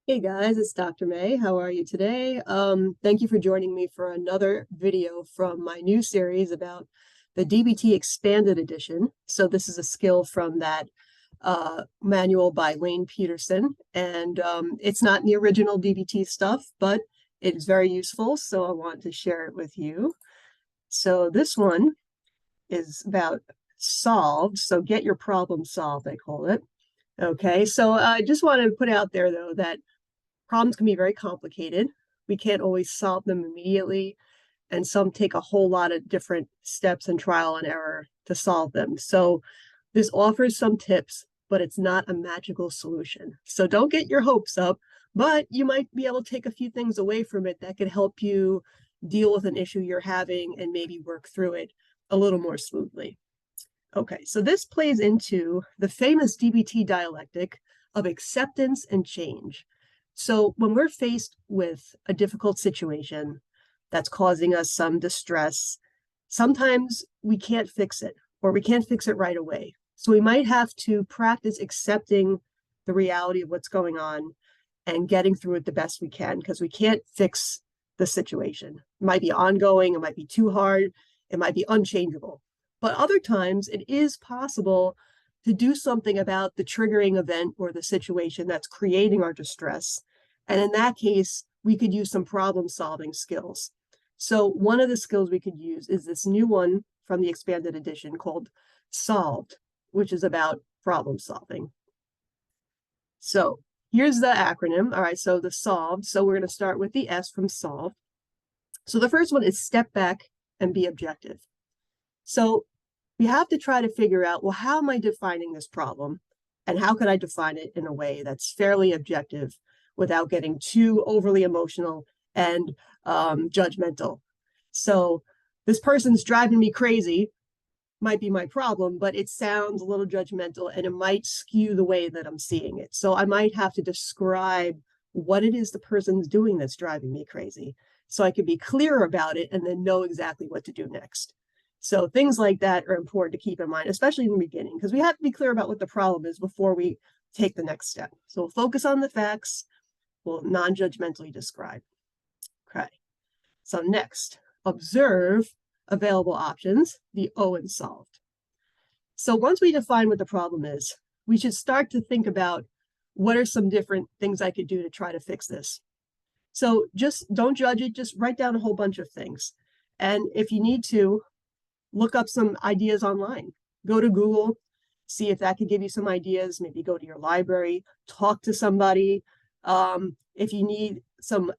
Hey guys, it's Dr. May. How are you today? Thank you for joining me for another video from my new series about the DBT Expanded Edition. So this is a skill from that manual by Pederson, and it's not the original DBT stuff, but it is very useful, so I want to share it with you. So this one is about solved, so get your problem solved, I call it. Okay, so I just want to put out there, though, that problems can be very complicated. We can't always solve them immediately, and some take a whole lot of different steps and trial and error to solve them. So this offers some tips, but it's not a magical solution. So don't get your hopes up, but you might be able to take a few things away from it that could help you deal with an issue you're having and maybe work through it a little more smoothly. Okay, so this plays into the famous DBT dialectic of acceptance and change. So when we're faced with a difficult situation that's causing us some distress, sometimes we can't fix it, or we can't fix it right away. So we might have to practice accepting the reality of what's going on and getting through it the best we can, because we can't fix the situation. It might be ongoing, it might be too hard, it might be unchangeable. But other times it is possible to do something about the triggering event or the situation that's creating our distress. And in that case, we could use some problem-solving skills. So one of the skills we could use is this new one from the expanded edition called Solved, which is about problem solving. So here's the acronym. All right, so the Solved. So we're going to start with the S from Solved. So the first one is step back and be objective. So we have to try to figure out, well, how am I defining this problem? And how can I define it in a way that's fairly objective without getting too overly emotional and judgmental? So this person's driving me crazy might be my problem, but it sounds a little judgmental and it might skew the way that I'm seeing it. So I might have to describe what it is the person's doing that's driving me crazy, so I could be clear about it and then know exactly what to do next. So things like that are important to keep in mind, especially in the beginning, because we have to be clear about what the problem is before we take the next step. So we'll focus on the facts, we'll non-judgmentally describe. Okay, so next, observe available options, the O in solved. So once we define what the problem is, we should start to think about what are some different things I could do to try to fix this. So just don't judge it, just write down a whole bunch of things. And if you need to, look up some ideas online. Go to Google, see if that could give you some ideas. Maybe go to your library, talk to somebody. If you need some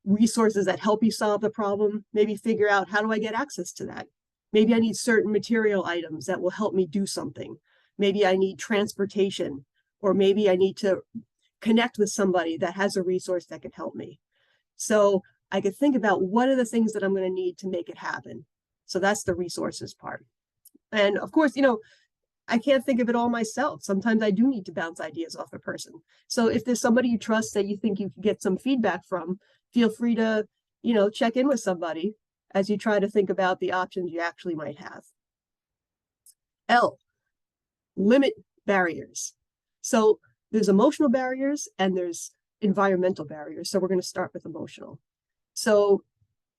resources that help you solve the problem, maybe figure out, how do I get access to that? Maybe I need certain material items that will help me do something. Maybe I need transportation, or maybe I need to connect with somebody that has a resource that can help me. So I could think about, what are the things that I'm going to need to make it happen? So that's the resources part. And of course, I can't think of it all myself. Sometimes I do need to bounce ideas off a person. So if there's somebody you trust that you think you can get some feedback from, feel free to, check in with somebody as you try to think about the options you actually might have. L, limit barriers. So there's emotional barriers and there's environmental barriers. So we're going to start with emotional. So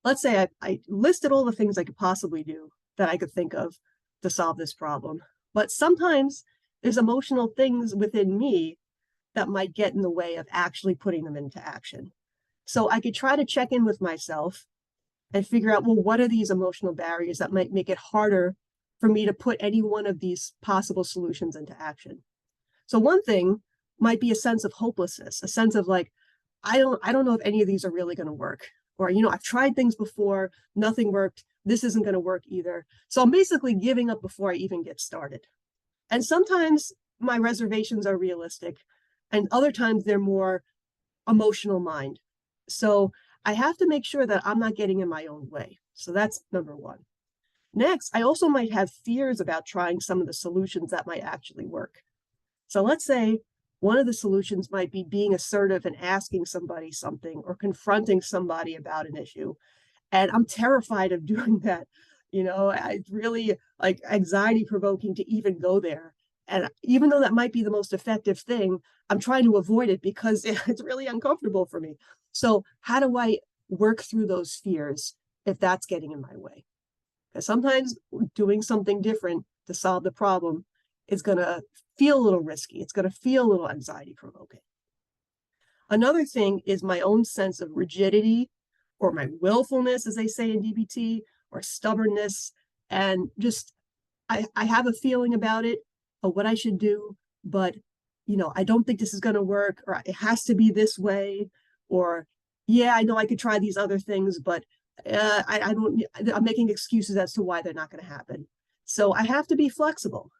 let's say I listed all the things I could possibly do that I could think of to solve this problem. But sometimes there's emotional things within me that might get in the way of actually putting them into action. So I could try to check in with myself and figure out, well, what are these emotional barriers that might make it harder for me to put any one of these possible solutions into action? So one thing might be a sense of hopelessness, a sense of like, I don't know if any of these are really going to work. Or, I've tried things before, nothing worked, this isn't going to work either. So I'm basically giving up before I even get started. And sometimes my reservations are realistic, and other times they're more emotional mind. So I have to make sure that I'm not getting in my own way. So that's number one. Next, I also might have fears about trying some of the solutions that might actually work. So let's say one of the solutions might be being assertive and asking somebody something, or confronting somebody about an issue. And I'm terrified of doing that. It's really like anxiety provoking to even go there. And even though that might be the most effective thing, I'm trying to avoid it because it's really uncomfortable for me. So how do I work through those fears if that's getting in my way? Because sometimes doing something different to solve the problem is going to feel a little risky. It's going to feel a little anxiety provoking. Another thing is my own sense of rigidity, or my willfulness, as they say in DBT, or stubbornness. And just, I have a feeling about it, of what I should do, but, I don't think this is going to work, or it has to be this way, or, yeah, I know I could try these other things, but I don't, I'm making excuses as to why they're not going to happen. So I have to be flexible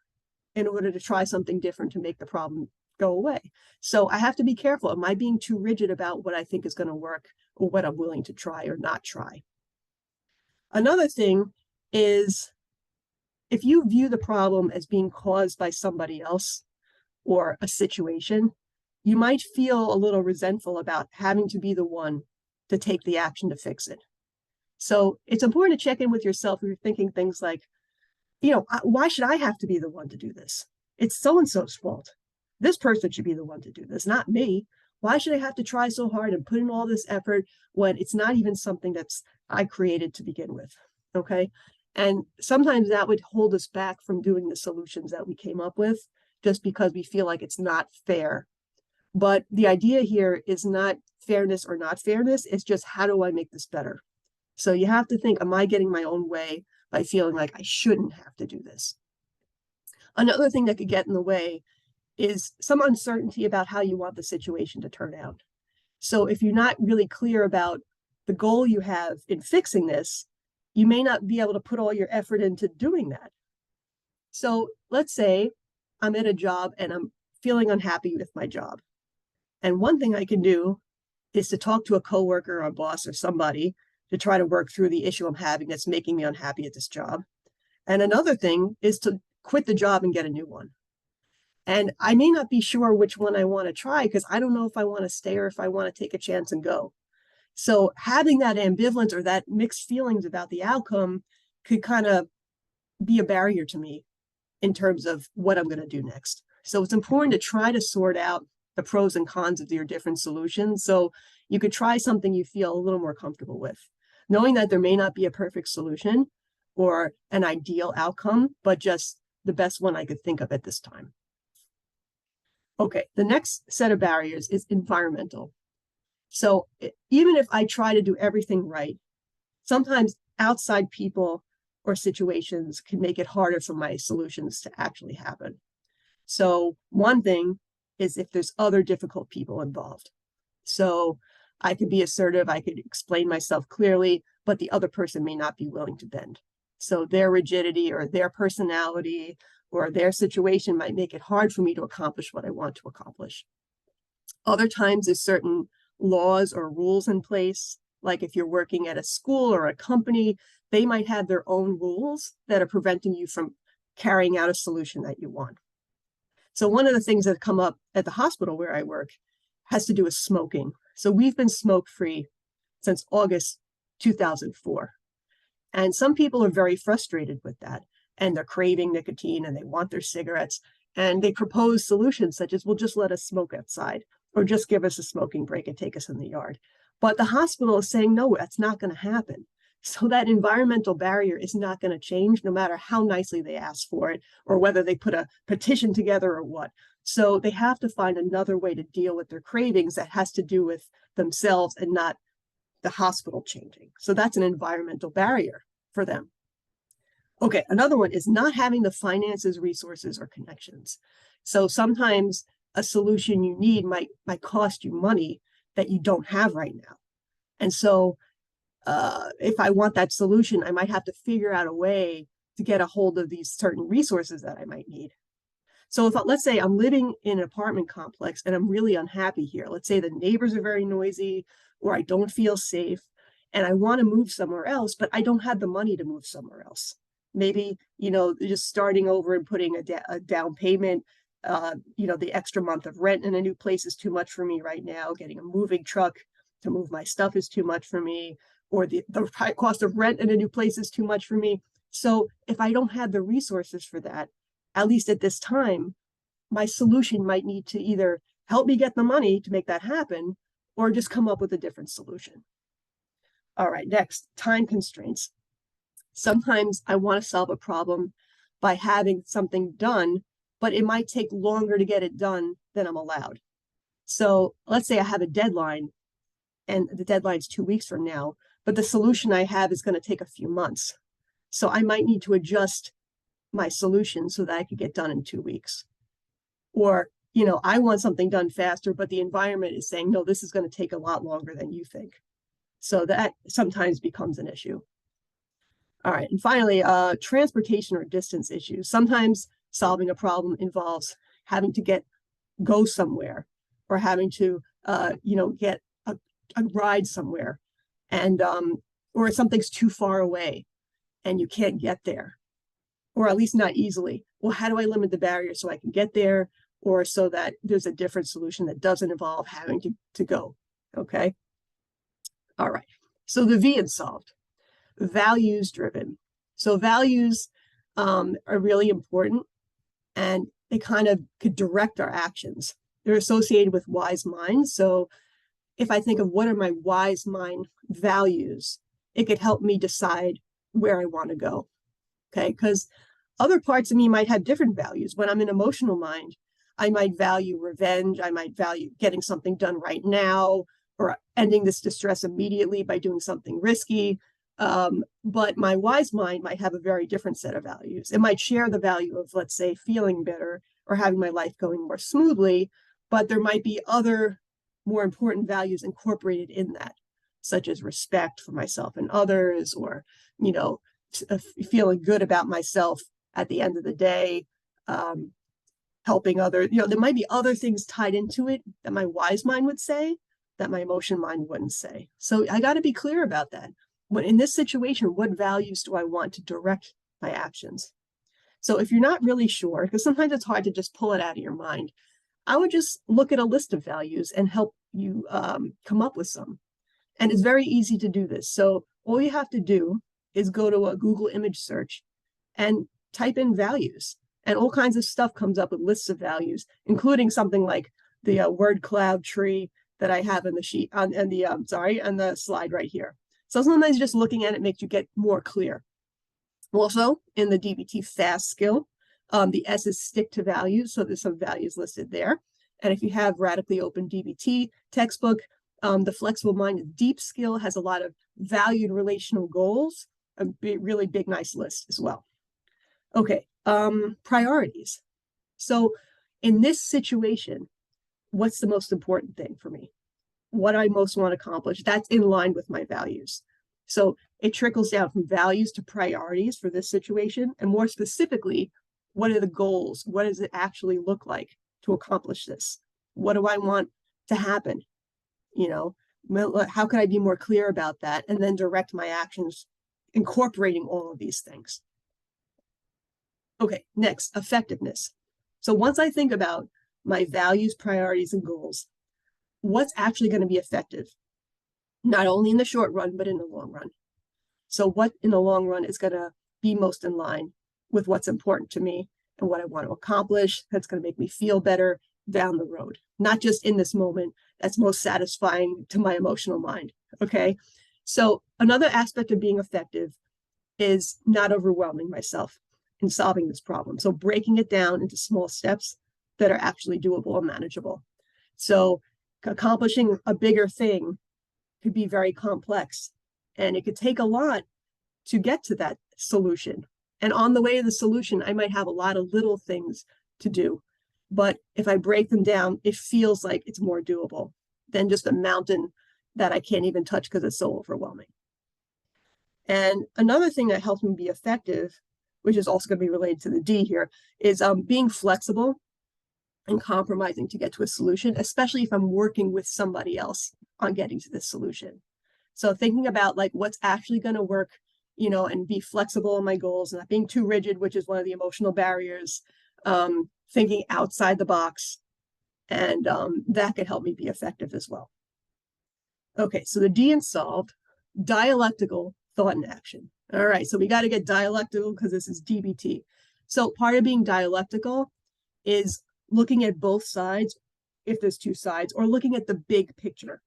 in order to try something different to make the problem go away. So I have to be careful. Am I being too rigid about what I think is going to work, or what I'm willing to try or not try? Another thing is, if you view the problem as being caused by somebody else or a situation, you might feel a little resentful about having to be the one to take the action to fix it. So it's important to check in with yourself if you're thinking things like, why should I have to be the one to do this? It's so-and-so's fault. This person should be the one to do this, not me. Why should I have to try so hard and put in all this effort when it's not even something that's I created to begin with? Okay. And sometimes that would hold us back from doing the solutions that we came up with, just because we feel like it's not fair. But the idea here is not fairness or not fairness. It's just, how do I make this better? So you have to think, am I getting my own way by feeling like I shouldn't have to do this? Another thing that could get in the way is some uncertainty about how you want the situation to turn out. So if you're not really clear about the goal you have in fixing this, you may not be able to put all your effort into doing that. So let's say I'm at a job and I'm feeling unhappy with my job. And one thing I can do is to talk to a coworker or a boss or somebody to try to work through the issue I'm having that's making me unhappy at this job. And another thing is to quit the job and get a new one. And I may not be sure which one I want to try, because I don't know if I want to stay or if I want to take a chance and go. So having that ambivalence or that mixed feelings about the outcome could kind of be a barrier to me in terms of what I'm going to do next. So it's important to try to sort out the pros and cons of your different solutions, so you could try something you feel a little more comfortable with, knowing that there may not be a perfect solution or an ideal outcome, but just the best one I could think of at this time. Okay, the next set of barriers is environmental. So even if I try to do everything right, sometimes outside people or situations can make it harder for my solutions to actually happen. So one thing is if there's other difficult people involved. So I could be assertive, I could explain myself clearly, but the other person may not be willing to bend. So their rigidity or their personality or their situation might make it hard for me to accomplish what I want to accomplish. Other times there's certain laws or rules in place, like if you're working at a school or a company, they might have their own rules that are preventing you from carrying out a solution that you want. So one of the things that come up at the hospital where I work has to do with smoking. So we've been smoke-free since August 2004. And some people are very frustrated with that, and they're craving nicotine and they want their cigarettes. And they propose solutions such as, well, just let us smoke outside, or just give us a smoking break and take us in the yard. But the hospital is saying, no, that's not going to happen. So that environmental barrier is not going to change, no matter how nicely they ask for it, or whether they put a petition together or what. So they have to find another way to deal with their cravings that has to do with themselves and not the hospital changing. So that's an environmental barrier for them. Okay, another one is not having the finances, resources, or connections. So sometimes a solution you need might cost you money that you don't have right now. And so if I want that solution, I might have to figure out a way to get a hold of these certain resources that I might need. So if, let's say I'm living in an apartment complex and I'm really unhappy here. Let's say the neighbors are very noisy, or I don't feel safe, and I want to move somewhere else, but I don't have the money to move somewhere else. Maybe, just starting over and putting a down payment, the extra month of rent in a new place is too much for me right now. Getting a moving truck to move my stuff is too much for me, or the cost of rent in a new place is too much for me. So if I don't have the resources for that, at least at this time, my solution might need to either help me get the money to make that happen or just come up with a different solution. All right, next, time constraints. Sometimes I want to solve a problem by having something done, but it might take longer to get it done than I'm allowed. So let's say I have a deadline and the deadline's 2 weeks from now, but the solution I have is going to take a few months. So I might need to adjust my solution so that I could get done in 2 weeks. Or, I want something done faster, but the environment is saying, no, this is going to take a lot longer than you think. So that sometimes becomes an issue. All right, and finally, transportation or distance issues. Sometimes solving a problem involves having to go somewhere or having to, get a ride somewhere, and or something's too far away and you can't get there, or at least not easily. Well, how do I limit the barrier so I can get there, or so that there's a different solution that doesn't involve having to go? Okay. All right. So the V in solved. Values driven. So values are really important, and they kind of could direct our actions. They're associated with wise minds. So if I think of what are my wise mind values, it could help me decide where I want to go. Okay, because other parts of me might have different values. When I'm in emotional mind, I might value revenge. I might value getting something done right now, or ending this distress immediately by doing something risky. But my wise mind might have a very different set of values. It might share the value of, let's say, feeling better or having my life going more smoothly, but there might be other more important values incorporated in that, such as respect for myself and others, or, feeling good about myself at the end of the day, helping others. There might be other things tied into it that my wise mind would say that my emotion mind wouldn't say. So I got to be clear about that. When in this situation, what values do I want to direct my actions? So if you're not really sure, because sometimes it's hard to just pull it out of your mind, I would just look at a list of values and help you come up with some. And it's very easy to do this. So all you have to do is go to a Google image search and type in values, and all kinds of stuff comes up with lists of values, including something like the word cloud tree that I have in the sheet on the slide right here. So sometimes just looking at it makes you get more clear. Also, in the DBT fast skill, the S is stick to values. So there's some values listed there. And if you have Radically Open DBT textbook, the flexible mind deep skill has a lot of valued relational goals, a really big, nice list as well. Okay, priorities. So in this situation, what's the most important thing for me? What I most want to accomplish, that's in line with my values. So it trickles down from values to priorities for this situation. And more specifically, what are the goals? What does it actually look like to accomplish this? What do I want to happen? How can I be more clear about that and then direct my actions incorporating all of these things? Okay, next, effectiveness. So once I think about my values, priorities, and goals, what's actually going to be effective, not only in the short run, but in the long run? So what in the long run is going to be most in line with what's important to me and what I want to accomplish, that's going to make me feel better down the road, not just in this moment, that's most satisfying to my emotional mind. Okay, so another aspect of being effective is not overwhelming myself in solving this problem. So breaking it down into small steps that are actually doable and manageable. So accomplishing a bigger thing could be very complex, and it could take a lot to get to that solution. And on the way to the solution, I might have a lot of little things to do. But if I break them down, it feels like it's more doable than just a mountain that I can't even touch because it's so overwhelming. And another thing that helps me be effective, which is also going to be related to the D here, is being flexible and compromising to get to a solution, especially if I'm working with somebody else on getting to this solution. So thinking about like what's actually going to work, and be flexible in my goals and not being too rigid, which is one of the emotional barriers, thinking outside the box, and that could help me be effective as well. Okay, so the D in solved, dialectical thought and action. All right, so we got to get dialectical because this is DBT. So part of being dialectical is looking at both sides, if there's two sides, or looking at the big picture.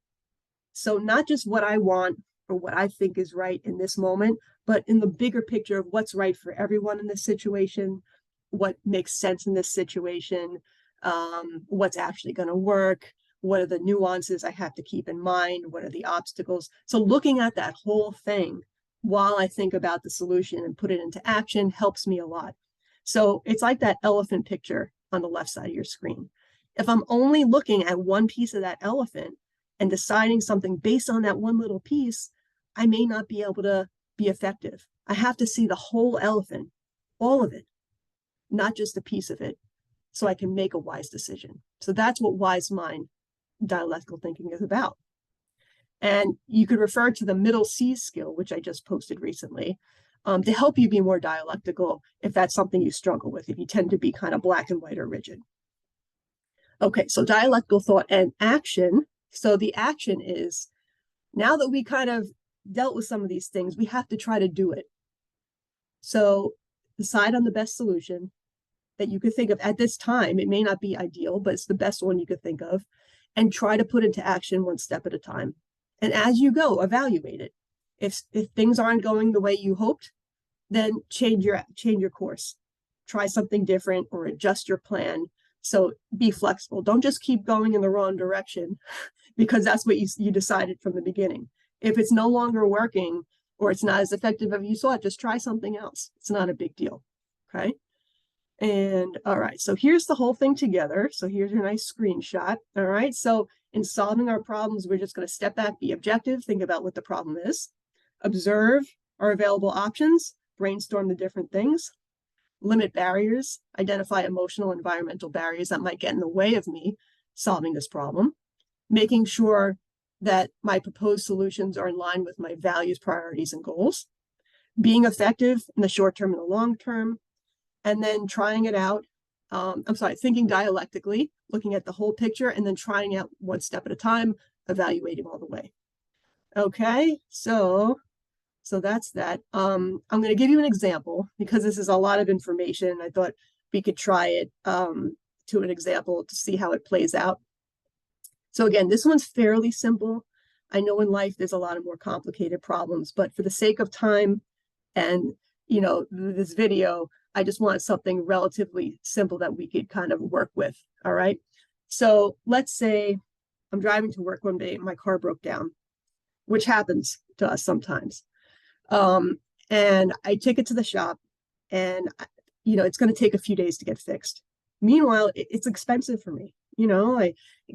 So not just what I want or what I think is right in this moment, but in the bigger picture of what's right for everyone in this situation, what makes sense in this situation, what's actually going to work, what are the nuances I have to keep in mind, what are the obstacles. So looking at that whole thing while I think about the solution and put it into action helps me a lot. So it's like that elephant picture on the left side of your screen. If I'm only looking at one piece of that elephant and deciding something based on that one little piece, I may not be able to be effective. I have to see the whole elephant, all of it, not just a piece of it, so I can make a wise decision. So that's what wise mind dialectical thinking is about. And you could refer to the middle C skill, which I just posted recently, to help you be more dialectical if that's something you struggle with, if you tend to be kind of black and white or rigid. Okay, so dialectical thought and action. So the action is, now that we kind of dealt with some of these things, we have to try to do it. So decide on the best solution that you could think of at this time. It may not be ideal, but it's the best one you could think of, and try to put into action one step at a time. And as you go, evaluate it. If things aren't going the way you hoped, then change your course. Try something different or adjust your plan. So be flexible. Don't just keep going in the wrong direction because that's what you decided from the beginning. If it's no longer working or it's not as effective as you thought, just try something else. It's not a big deal. Okay. And all right, so here's the whole thing together. So here's your nice screenshot. All right, so in solving our problems, we're just going to step back, be objective, think about what the problem is, observe our available options, brainstorm the different things, limit barriers, identify emotional and environmental barriers that might get in the way of me solving this problem, making sure that my proposed solutions are in line with my values, priorities, and goals, being effective in the short term and the long term, and then trying it out. Thinking dialectically, looking at the whole picture, and then trying out one step at a time, evaluating all the way. Okay, so that's that. I'm going to give you an example because this is a lot of information. I thought we could try it to an example to see how it plays out. So again, this one's fairly simple. I know in life there's a lot of more complicated problems, but for the sake of time and this video, I just want something relatively simple that we could kind of work with. All right. So let's say I'm driving to work one day, my car broke down, which happens to us sometimes. And I take it to the shop and, it's going to take a few days to get fixed. Meanwhile, it's expensive for me.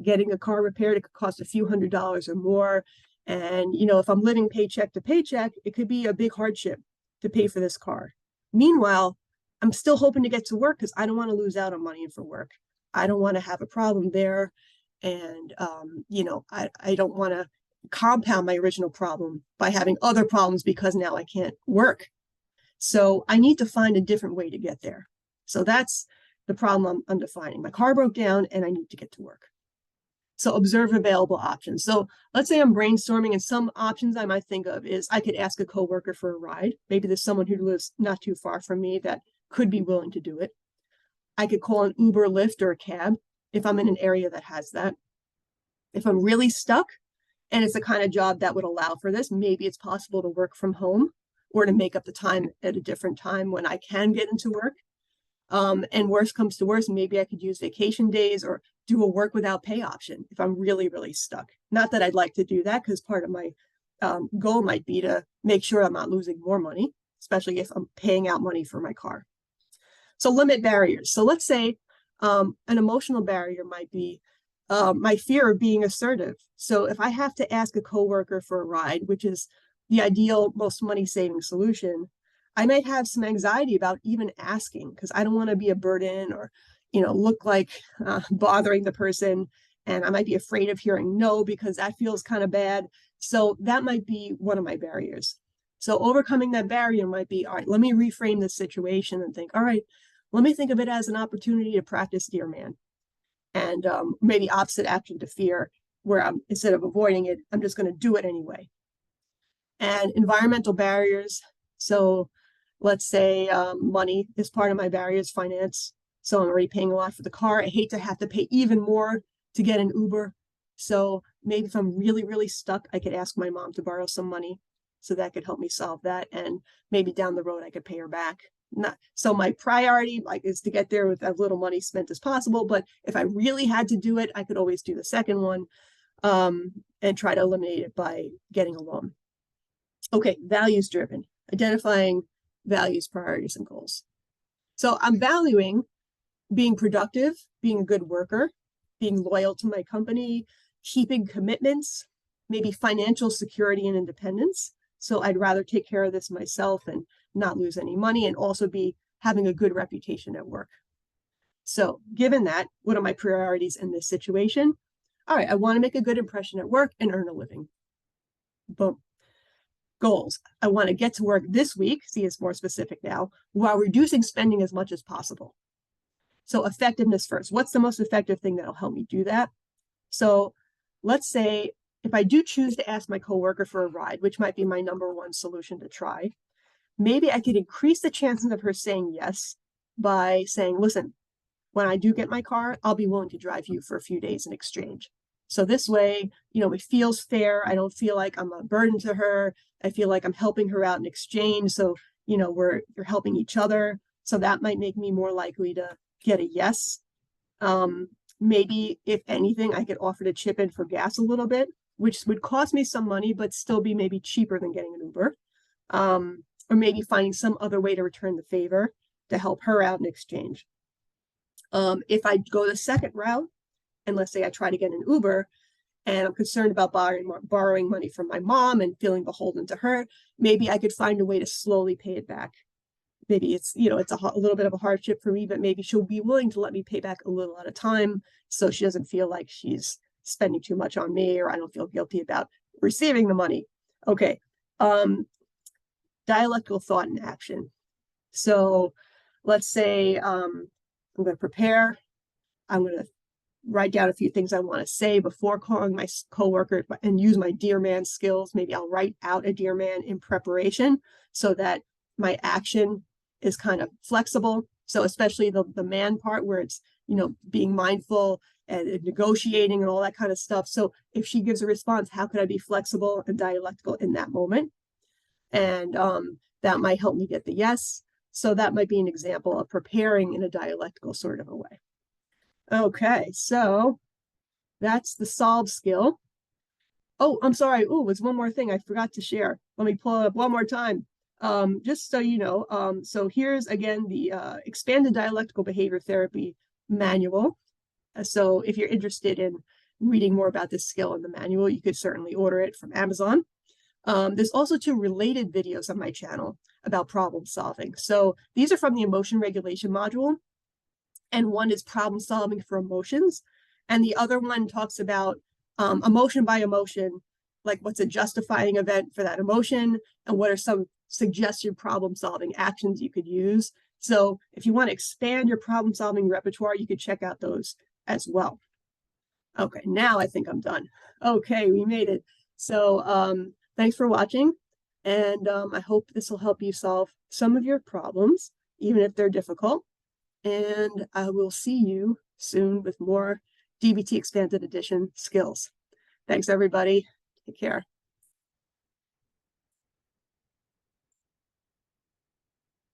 Getting a car repaired, it could cost a few $100s or more. And, if I'm living paycheck to paycheck, it could be a big hardship to pay for this car. Meanwhile, I'm still hoping to get to work because I don't want to lose out on money for work. I don't want to have a problem there. And, I don't want to compound my original problem by having other problems because now I can't work. So I need to find a different way to get there. So that's the problem I'm defining. My car broke down and I need to get to work. So observe available options. So let's say I'm brainstorming, and some options I might think of is I could ask a coworker for a ride. Maybe there's someone who lives not too far from me that could be willing to do it. I could call an Uber, Lyft, or a cab if I'm in an area that has that. If I'm really stuck and it's the kind of job that would allow for this, maybe it's possible to work from home or to make up the time at a different time when I can get into work. And worst comes to worst, maybe I could use vacation days or do a work without pay option if I'm really, really stuck. Not that I'd like to do that, because part of my goal might be to make sure I'm not losing more money, especially if I'm paying out money for my car. So limit barriers. So let's say an emotional barrier might be my fear of being assertive. So if I have to ask a coworker for a ride, which is the ideal, most money-saving solution, I might have some anxiety about even asking because I don't want to be a burden or, look like bothering the person. And I might be afraid of hearing no because that feels kind of bad. So that might be one of my barriers. So overcoming that barrier might be, all right, let me reframe this situation and think, all right, let me think of it as an opportunity to practice Dear Man. And maybe opposite action to fear, where instead of avoiding it, I'm just going to do it anyway. And environmental barriers. So let's say money is part of my barriers, finance. So I'm already paying a lot for the car. I hate to have to pay even more to get an Uber. So maybe if I'm really, really stuck, I could ask my mom to borrow some money. So that could help me solve that. And maybe down the road, I could pay her back. Not, so my priority is to get there with as little money spent as possible. But if I really had to do it, I could always do the second one and try to eliminate it by getting a loan. Okay, values driven, identifying values, priorities, and goals. So I'm valuing being productive, being a good worker, being loyal to my company, keeping commitments, maybe financial security and independence. So I'd rather take care of this myself and not lose any money, and also be having a good reputation at work. So given that, what are my priorities in this situation? All right, I want to make a good impression at work and earn a living. Boom. Goals. I want to get to work this week, see it's more specific now, while reducing spending as much as possible. So effectiveness first. What's the most effective thing that'll help me do that? So let's say if I do choose to ask my coworker for a ride, which might be my number one solution to try, maybe I could increase the chances of her saying yes by saying, listen, when I do get my car, I'll be willing to drive you for a few days in exchange. So this way, it feels fair. I don't feel like I'm a burden to her. I feel like I'm helping her out in exchange. So, we're helping each other. So that might make me more likely to get a yes. Maybe if anything, I could offer to chip in for gas a little bit, which would cost me some money, but still be maybe cheaper than getting an Uber. Or maybe finding some other way to return the favor to help her out in exchange. If I go the second route, and let's say I try to get an Uber, and I'm concerned about borrowing money from my mom and feeling beholden to her, maybe I could find a way to slowly pay it back. Maybe it's, it's a little bit of a hardship for me, but maybe she'll be willing to let me pay back a little at a time so she doesn't feel like she's spending too much on me, or I don't feel guilty about receiving the money. Okay. Dialectical thought and action. So let's say I'm going to prepare. I'm going to write down a few things I want to say before calling my coworker and use my dear man skills. Maybe I'll write out a dear man in preparation so that my action is kind of flexible. So especially the man part where it's, being mindful and negotiating and all that kind of stuff. So if she gives a response, how could I be flexible and dialectical in that moment? And that might help me get the yes. So that might be an example of preparing in a dialectical sort of a way. Okay, so that's the solve skill. Oh, I'm sorry. Oh, there's one more thing I forgot to share. Let me pull it up one more time. Just so you know, so here's again the expanded dialectical behavior therapy manual. So if you're interested in reading more about this skill in the manual, you could certainly order it from Amazon. There's also 2 related videos on my channel about problem solving. So these are from the emotion regulation module, and one is problem solving for emotions, and the other one talks about emotion by emotion, like what's a justifying event for that emotion, and what are some suggested problem solving actions you could use. So if you want to expand your problem solving repertoire, you could check out those as well. Okay, now I think I'm done. Okay, we made it. So thanks for watching, and I hope this will help you solve some of your problems, even if they're difficult. And I will see you soon with more DBT Expanded Edition skills. Thanks, everybody. Take care.